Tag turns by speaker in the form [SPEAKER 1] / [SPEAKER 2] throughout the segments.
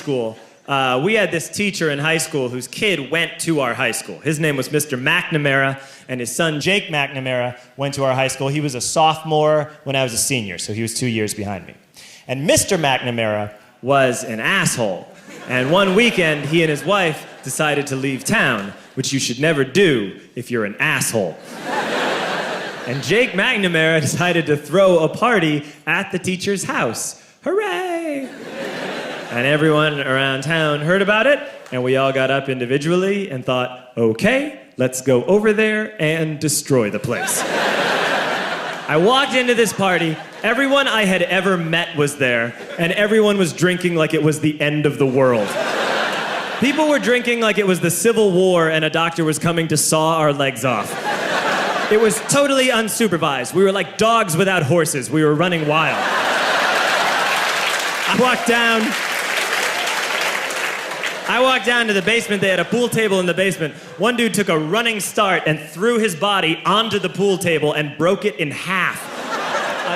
[SPEAKER 1] School, we had this teacher in high school whose kid went to our high school. His name was Mr. McNamara, and his son Jake McNamara went to our high school. He was a sophomore when I was a senior, so he was 2 years behind me. And Mr. McNamara was an asshole. And one weekend, he and his wife decided to leave town, which you should never do if you're an asshole. And Jake McNamara decided to throw a party at the teacher's house. Hooray! And everyone around town heard about it, and we all got up individually and thought, okay, let's go over there and destroy the place. I walked into this party, everyone I had ever met was there, and everyone was drinking like it was the end of the world. People were drinking like it was the Civil War and a doctor was coming to saw our legs off. It was totally unsupervised. We were like dogs without horses. We were running wild. I walked down to the basement. They had a pool table in the basement. One dude took a running start and threw his body onto the pool table and broke it in half.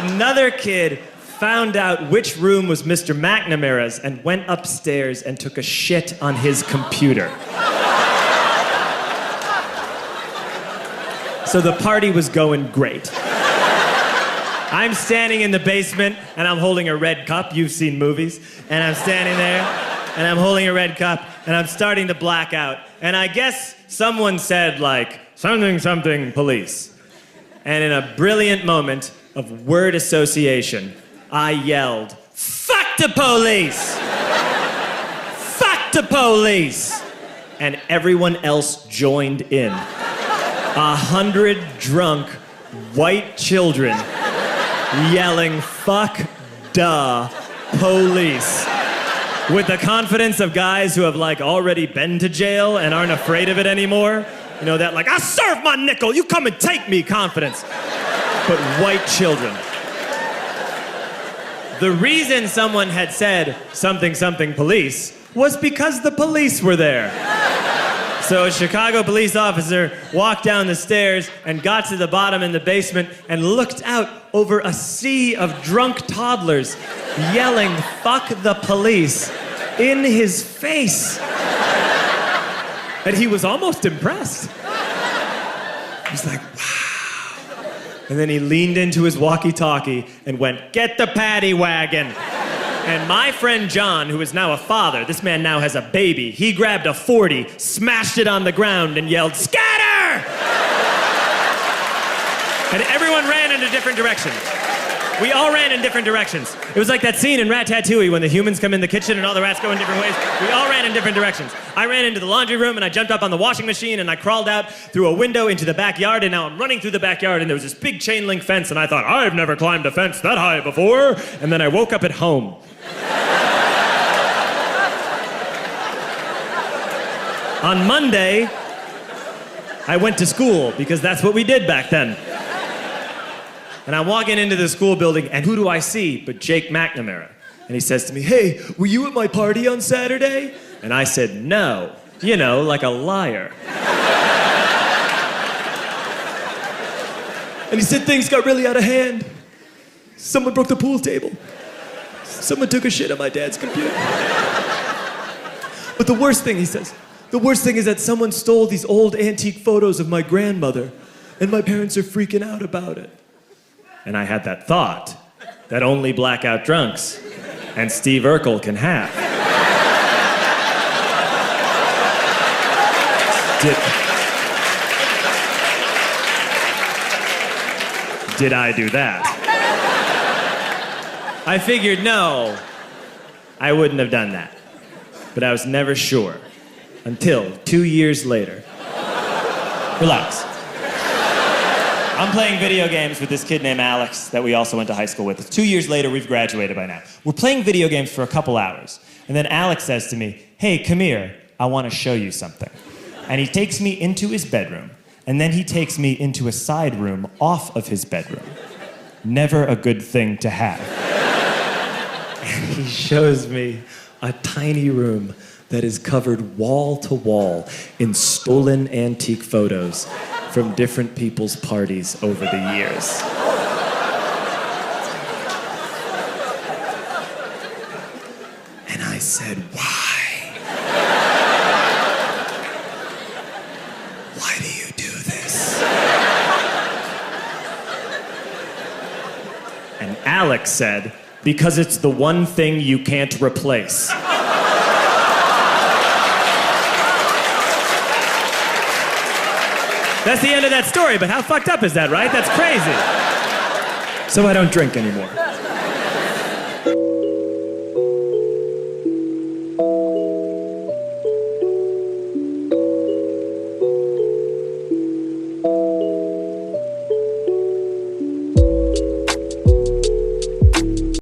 [SPEAKER 1] Another kid found out which room was Mr. McNamara's and went upstairs and took a shit on his computer. So the party was going great. I'm standing in the basement and I'm holding a red cup. You've seen movies. And I'm standing there and I'm holding a red cup and I'm starting to black out. And I guess someone said like, something, something, police. And in a brilliant moment of word association, I yelled, fuck the police! Fuck the police! And everyone else joined in. 100 drunk white children yelling, fuck the police. With the confidence of guys who have like already been to jail and aren't afraid of it anymore. You know, that like, I'll serve my nickel, you come and take me confidence. But white children. The reason someone had said something, something police was because the police were there. So a Chicago police officer walked down the stairs and got to the bottom in the basement and looked out over a sea of drunk toddlers yelling, fuck the police, in his face. And he was almost impressed. He was like, wow. And then he leaned into his walkie-talkie and went, get the paddy wagon. And my friend John, who is now a father, this man now has a baby, he grabbed a 40, smashed it on the ground, and yelled, scatter! And everyone ran in a different direction. We all ran in different directions. It was like that scene in Ratatouille when the humans come in the kitchen and all the rats go in different ways. We all ran in different directions. I ran into the laundry room and I jumped up on the washing machine and I crawled out through a window into the backyard, and now I'm running through the backyard and there was this big chain link fence and I thought, I've never climbed a fence that high before. And then I woke up at home. On Monday, I went to school because that's what we did back then. And I'm walking into the school building, and who do I see but Jake McNamara? And he says to me, hey, were you at my party on Saturday? And I said, no. You know, like a liar. And he said things got really out of hand. Someone broke the pool table. Someone took a shit on my dad's computer. But the worst thing, he says, the worst thing is that someone stole these old antique photos of my grandmother, and my parents are freaking out about it. And I had that thought that only blackout drunks and Steve Urkel can have. Did I do that? I figured, no, I wouldn't have done that. But I was never sure until 2 years later. Relax. I'm playing video games with this kid named Alex that we also went to high school with. 2 years later, we've graduated by now. We're playing video games for a couple hours. And then Alex says to me, hey, come here, I want to show you something. And he takes me into his bedroom, and then he takes me into a side room off of his bedroom. Never a good thing to have. And he shows me a tiny room that is covered wall to wall in stolen antique photos from different people's parties over the years. And I said, wow. And Alex said, because it's the one thing you can't replace. That's the end of that story, but how fucked up is that, right? That's crazy. So I don't drink anymore.